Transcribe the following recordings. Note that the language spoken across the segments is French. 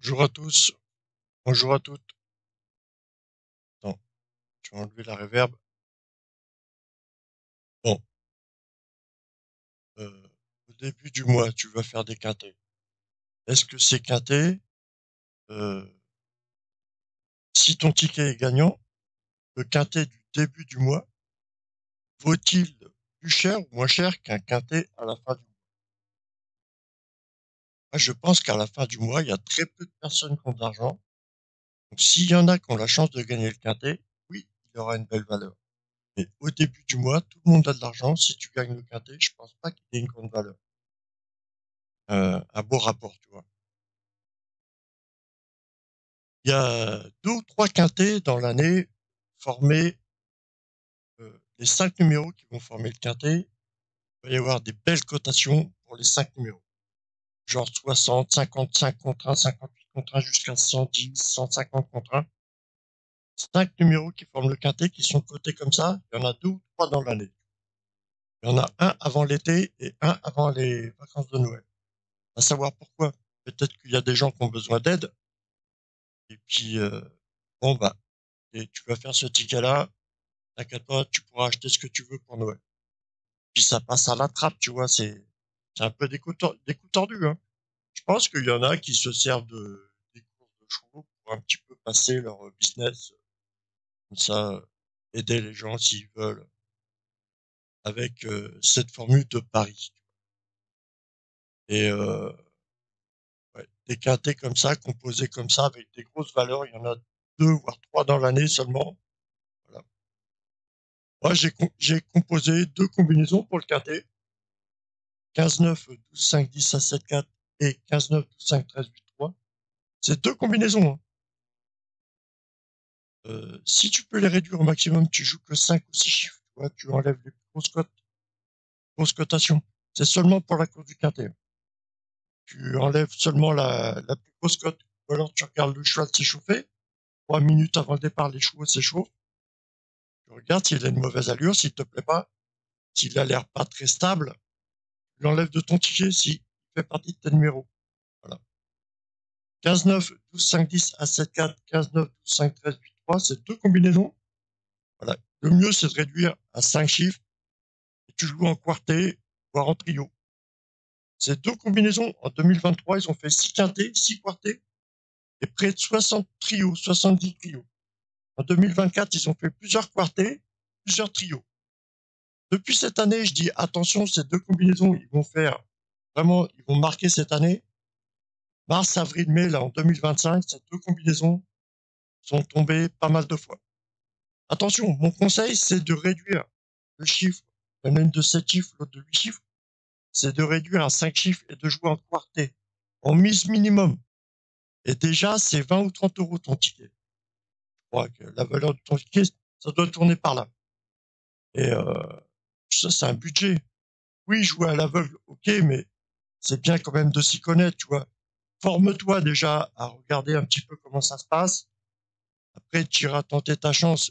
Bonjour à tous, bonjour à toutes. Attends, je vais enlever la réverb. Bon, euh, au début du mois, tu vas faire des quintés. Est-ce que ces quintés, euh, si ton ticket est gagnant, le quintet du début du mois vaut-il plus cher ou moins cher qu'un quintet à la fin du mois? Moi, je pense qu'à la fin du mois, il y a très peu de personnes qui ont de l'argent. Donc, s'il y en a qui ont la chance de gagner le quintet, oui, il aura une belle valeur. Mais au début du mois, tout le monde a de l'argent. Si tu gagnes le quintet, je pense pas qu'il ait une grande valeur. Un beau rapport, tu vois. Il y a deux ou trois quintés dans l'année formés, les cinq numéros qui vont former le quintet. Il va y avoir des belles cotations pour les cinq numéros. Genre 60, 55 contre 1, 58 contre 1 jusqu'à 110, 150 contre 1. Cinq numéros qui forment le quintet qui sont cotés comme ça. Il y en a deux ou trois dans l'année. Il y en a un avant l'été et un avant les vacances de Noël. À savoir pourquoi. Peut-être qu'il y a des gens qui ont besoin d'aide. Et puis, bon, bah, et tu vas faire ce ticket-là. T'inquiète pas, tu pourras acheter ce que tu veux pour Noël. Puis ça passe à la trappe, tu vois, c'est un peu des coups tordus, hein. Je pense qu'il y en a qui se servent des courses de chevaux pour un petit peu passer leur business, comme ça, aider les gens s'ils veulent, avec cette formule de pari. Et ouais, des quintés comme ça, composés comme ça, avec des grosses valeurs, il y en a deux voire trois dans l'année seulement. Voilà. Moi, j'ai composé deux combinaisons pour le quintet. 15-9, 12-5-10 à 7-4 et 15-9, 12-5-13, 8-3. C'est deux combinaisons, hein. Si tu peux les réduire au maximum, tu joues que 5 ou 6 chiffres. Tu vois, tu enlèves les grosses cotes, grosses cotations. C'est seulement pour la course du quintet. Tu enlèves seulement la plus grosse cote. Ou alors tu regardes le cheval s'échauffer. 3 minutes avant le départ, les chevaux s'échauffent. Tu regardes s'il a une mauvaise allure, s'il te plaît pas, s'il a l'air pas très stable. Tu l'enlèves de ton ticket s'il fait partie de tes numéros. Voilà. 15-9, 12-5-10 à 7-4, 15-9, 12-5-13, 8-3, c'est deux combinaisons. Voilà. Le mieux, c'est de réduire à 5 chiffres et tu joues en quartet, voire en trio. Ces deux combinaisons, en 2023, ils ont fait 6 quintés, 6 quartés et près de 60 trios, 70 trios. En 2024, ils ont fait plusieurs quartés, plusieurs trios. Depuis cette année, je dis attention, ces deux combinaisons, ils vont faire vraiment, ils vont marquer cette année. Mars, avril, mai, là, en 2025, ces deux combinaisons sont tombées pas mal de fois. Attention, mon conseil, c'est de réduire le chiffre. Il y en a une de 7 chiffres, l'autre de 8 chiffres. C'est de réduire à 5 chiffres et de jouer en quartet, en mise minimum. Et déjà, c'est 20 ou 30 euros ton ticket. Je crois que la valeur de ton ticket, ça doit tourner par là. Et ça, c'est un budget. Oui, jouer à l'aveugle, ok, mais c'est bien quand même de s'y connaître, tu vois. Forme-toi déjà à regarder un petit peu comment ça se passe. Après, tu iras tenter ta chance.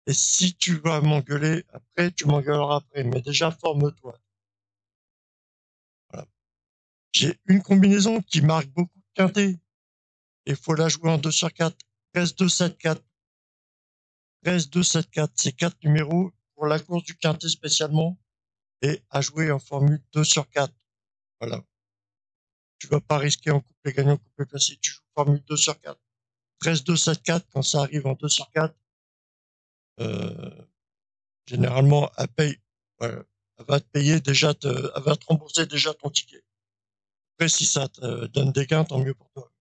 Et si tu vas m'engueuler après, tu m'engueuleras après. Mais déjà, forme-toi. Voilà. J'ai une combinaison qui marque beaucoup de quintés. Il faut la jouer en 2 sur 4. 13, 2, 7, 4. 13, 2, 7, 4. C'est 4 numéros pour la course du quintet spécialement. Et à jouer en formule 2 sur 4. Voilà. Tu vas pas risquer en couplet gagnant, couplet placé. Tu joues formule 2 sur 4. 13, 2, 7, 4. Quand ça arrive en 2 sur 4, euh, généralement, elle paye. Voilà. Elle va te payer déjà, elle va te rembourser déjà ton ticket. Après, si ça te donne des gains, tant mieux pour toi.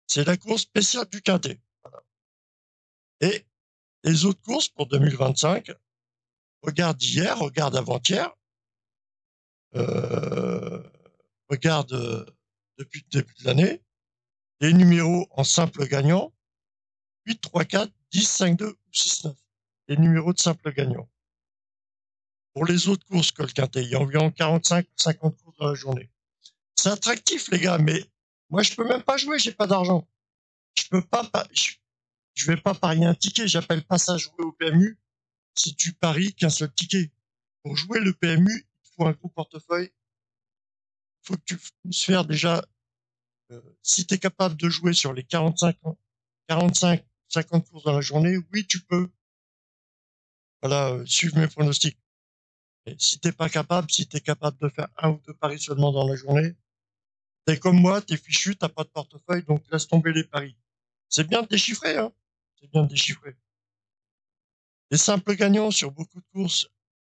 C'est la course spéciale du quintet. Voilà. Et les autres courses pour 2025, regarde hier, regarde avant-hier, euh, regarde depuis le début de l'année, les numéros en simple gagnant, 8, 3, 4, 10, 5, 2 ou 6, 9. Les numéros de simple gagnant. Pour les autres courses que le quintet, il y a environ 45 ou 50 courses dans la journée. C'est attractif, les gars, mais moi, je peux même pas jouer, j'ai pas d'argent. Je peux pas, je vais pas parier un ticket, j'appelle pas ça jouer au PMU. Si tu paries qu'un seul ticket. Pour jouer le PMU, il faut un gros portefeuille. Il faut que tu puisses faire déjà Si tu es capable de jouer sur les 45, 50 courses dans la journée, oui, tu peux voilà, suivre mes pronostics. Et si t'es pas capable, si t'es capable de faire un ou deux paris seulement dans la journée, t'es comme moi, t'es fichu, t'as pas de portefeuille, donc laisse tomber les paris. C'est bien de déchiffrer, hein. C'est bien de déchiffrer. Les simples gagnants sur beaucoup de courses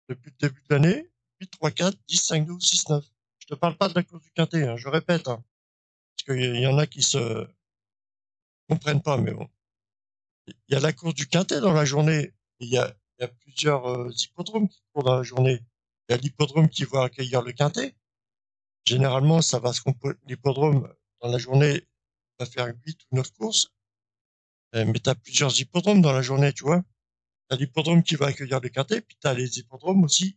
depuis le début de l'année, 8, 3, 4, 10, 5, 12, 6, 9. Je te parle pas de la course du quintet, hein, je répète, hein, parce qu'il y en a qui se comprennent pas, mais bon. Il y a la course du quintet dans la journée. Il y a plusieurs hippodromes qui courent dans la journée. Il y a l'hippodrome qui va accueillir le quintet. Généralement, ça va se composer, l'hippodrome dans la journée va faire 8 ou 9 courses. Mais tu as plusieurs hippodromes dans la journée, tu vois. Tu as l'hippodrome qui va accueillir le quintet, puis tu as les hippodromes aussi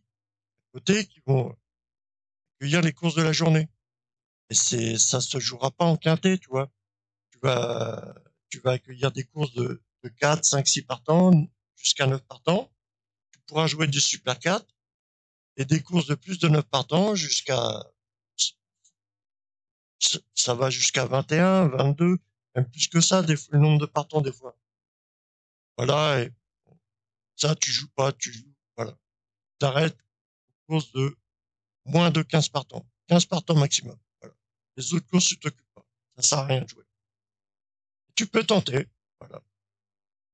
à côté qui vont accueillir les courses de la journée. Et ça se jouera pas en quintet, tu vois. Tu vas, tu vas accueillir des courses de 4, 5, 6 partants, jusqu'à 9 partants. Tu pourras jouer du Super 4 et des courses de plus de 9 partants jusqu'à, ça va jusqu'à 21, 22, même plus que ça, le nombre de partants des fois. Voilà, et ça, tu joues pas, tu joues, voilà. T'arrêtes aux courses de moins de 15 partants. 15 partants maximum. Voilà. Les autres courses, tu t'occupes pas. Ça sert à rien de jouer. Tu peux tenter, voilà.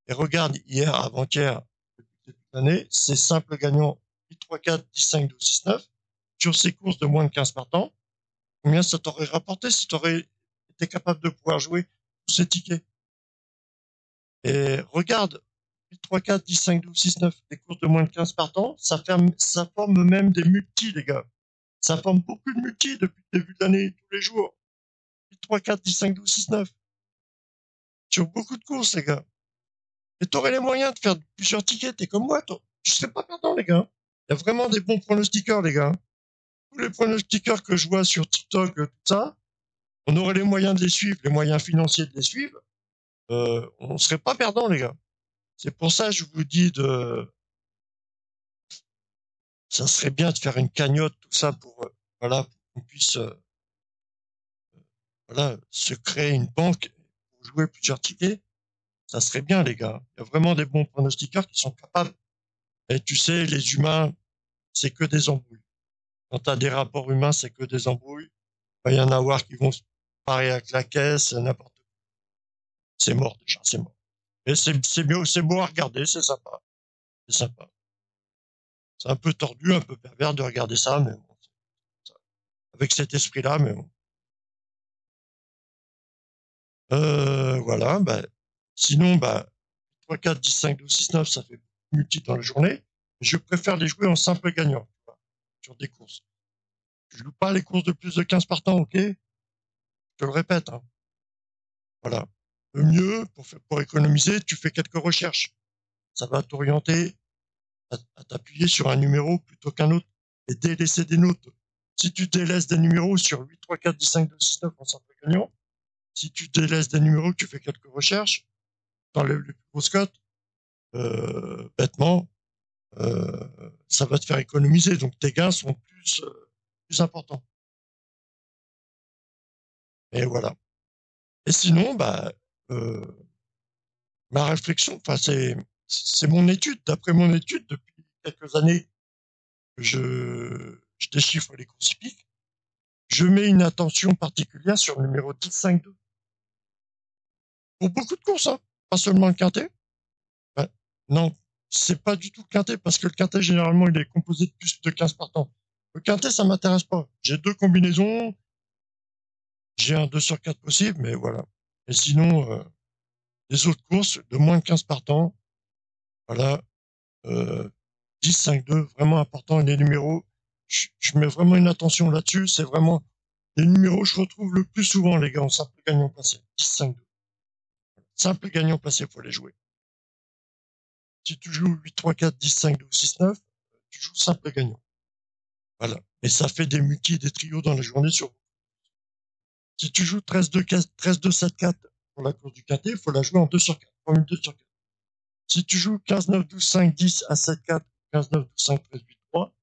Et regarde, hier, avant-hier, depuis le début de l'année, c'est simple gagnant 8, 3, 4, 10, 5, 12, 6, 9. Sur ces courses de moins de 15 partants, combien ça t'aurait rapporté si tu aurais été capable de pouvoir jouer tous ces tickets? Et regarde, 8, 3, 4, 10, 5, 12, 6, 9, des courses de moins de 15 partants, ça forme même des multis, les gars. Ça forme beaucoup de multis depuis le début de l'année, tous les jours. 8, 3, 4, 10, 5, 12, 6, 9. Sur beaucoup de courses, les gars. Et t'aurais les moyens de faire plusieurs tickets. T'es comme moi, toi. Je serais pas perdant, les gars. Il y a vraiment des bons pronostiqueurs, les gars. Tous les pronostiqueurs que je vois sur TikTok, tout ça, on aurait les moyens de les suivre, les moyens financiers de les suivre. On serait pas perdant, les gars. C'est pour ça que je vous dis ça serait bien de faire une cagnotte, tout ça, voilà, pour qu'on puisse, voilà, se créer une banque pour jouer plusieurs tickets. Ça serait bien, les gars. Il y a vraiment des bons pronostiqueurs qui sont capables. Et tu sais, les humains, c'est que des embrouilles. Quand tu as des rapports humains, c'est que des embrouilles. Il va y en avoir qui vont se parer avec la caisse, n'importe quoi. C'est mort déjà, c'est mort. Mais c'est beau à regarder, c'est sympa. C'est sympa. C'est un peu tordu, un peu pervers de regarder ça, mais bon, ça. Avec cet esprit-là, mais bon. Voilà, bah, sinon, bah, 3, 4, 10, 5, 12, 6, 9, ça fait multi dans la journée. Je préfère les jouer en simple gagnant, tu vois, sur des courses. Je joue pas les courses de plus de 15 partants, ok? Je te le répète, hein. Voilà. Le mieux, pour économiser, tu fais quelques recherches. Ça va t'orienter à t'appuyer sur un numéro plutôt qu'un autre et délaisser des notes. Si tu délaisses des numéros sur 8, 3, 4, 10, 5, 2, 6, 9 en simple gagnant, si tu délaisses des numéros, tu fais quelques recherches, t'enlèves les plus grosses cotes, bêtement, ça va te faire économiser. Donc tes gains sont plus importants. Et voilà. Et sinon, bah, euh, ma réflexion, enfin c'est mon étude. D'après mon étude, depuis quelques années, je déchiffre les courses hippiques. Je mets une attention particulière sur le numéro 10, 5, 2. Pour beaucoup de courses, hein, pas seulement le quintet. Ben, non, c'est pas du tout le quintet, parce que le quintet, généralement, il est composé de plus de 15 partants. Le quintet, ça m'intéresse pas. J'ai deux combinaisons, j'ai un 2 sur 4 possible, mais voilà. Et sinon, les autres courses, de moins de 15 partants, voilà, 10, 5, 2, vraiment important. Et les numéros, je mets vraiment une attention là-dessus. C'est vraiment les numéros que je retrouve le plus souvent, les gars, en simple gagnant placé. 10, 5, 2. Simple gagnant placé, faut les jouer. Si tu joues 8, 3, 4, 10, 5, 12, 6, 9, tu joues simple gagnant. Voilà. Et ça fait des multis, des trios dans la journée sur. Si tu joues 13, 2, 4, 13, 2, 7, 4 pour la course du quintet, il faut la jouer en 2 sur 4. Formule 2 sur 4. Si tu joues 15, 9, 12, 5, 10 à 7, 4, 15, 9, 12, 5, 13, 8, 3,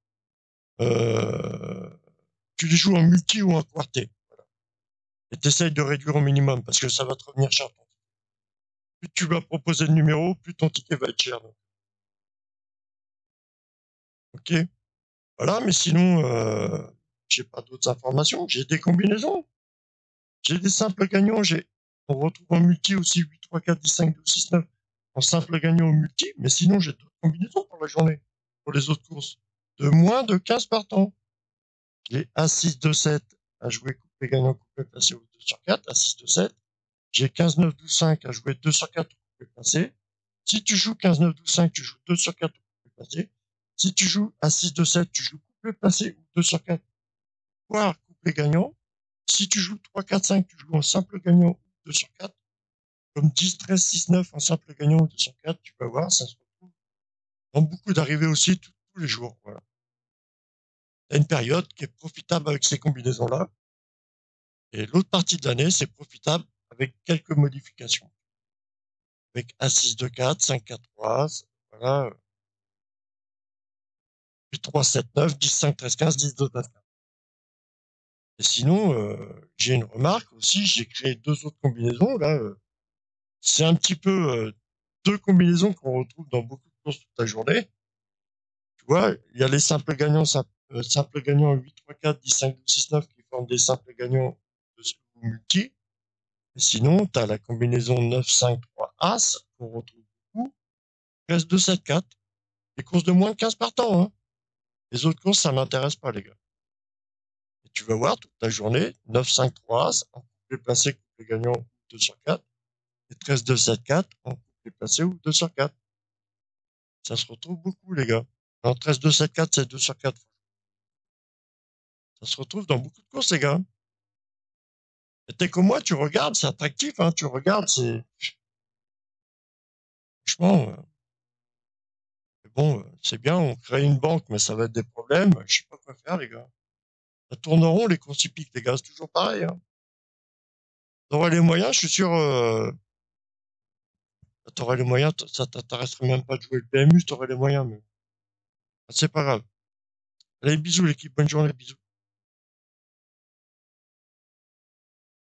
tu les joues en multi ou en quartet. Voilà. Et t'essayes de réduire au minimum parce que ça va te revenir cher. Plus tu vas proposer de numéros, plus ton ticket va être cher. Donc. Ok. Voilà, mais sinon, j'ai pas d'autres informations. J'ai des combinaisons. J'ai des simples gagnants. On retrouve en multi aussi 8, 3, 4, 10, 5, 12, 6, 9 en simple gagnant au multi. Mais sinon, j'ai d'autres combinaisons pour la journée, pour les autres courses. De moins de 15 partants. J'ai A6, 2, 7 à jouer couplet gagnant, couplet placé au 2 sur 4, A6, 2, 7. J'ai 15, 9, 12, 5 à jouer 2 sur 4 au couplet placé. Si tu joues 15, 9, 12, 5, tu joues 2 sur 4 au couplet placé. Si tu joues A6, 2, 7, tu joues couplet placé ou 2 sur 4, voire couplet gagnant. Si tu joues 3, 4, 5, tu joues en simple gagnant ou 2 sur 4. Comme 10, 13, 6, 9 en simple gagnant ou 2 sur 4, tu vas voir, ça se retrouve dans beaucoup d'arrivées aussi tous les jours. Voilà. Il y a une période qui est profitable avec ces combinaisons-là. Et l'autre partie de l'année, c'est profitable avec quelques modifications. Avec A6, 2, 4, 5, 4, 3, voilà. 8, 3, 7, 9, 10, 5, 13, 15, 10, 2, 9. Et sinon, j'ai une remarque aussi, j'ai créé deux autres combinaisons. Là, c'est un petit peu deux combinaisons qu'on retrouve dans beaucoup de courses toute la journée. Tu vois, il y a les simples gagnants, simples gagnants 8, 3, 4, 10, 5, 12, 6, 9 qui forment des simples gagnants de ce multi. Et sinon, tu as la combinaison 9, 5, 3, As qu'on retrouve beaucoup. Reste 2, 7, 4. Les courses de moins de 15 partants. Hein. Les autres courses, ça m'intéresse pas, les gars. Et tu vas voir toute la journée, 9, 5, 3, As, en couplet placé, couplet gagnant 2 sur 4. Et 13, 2, 7, 4, en couplet placé ou 2 sur 4. Ça se retrouve beaucoup, les gars. En 13, 2, 7, 4, c'est 2 sur 4. Ça se retrouve dans beaucoup de courses, les gars. Et t'es comme moi, tu regardes, c'est attractif, hein, tu regardes, c'est, franchement, bon, c'est bien, on crée une banque, mais ça va être des problèmes. Je sais pas quoi faire, les gars. Ça tourne en rond, les courses hippiques, les gars, c'est toujours pareil, hein. T'aurais les moyens, je suis sûr, t'aurais les moyens, ça t'intéresserait même pas de jouer le PMU, t'aurais les moyens, mais c'est pas grave. Allez, bisous, l'équipe, bonne journée, bisous.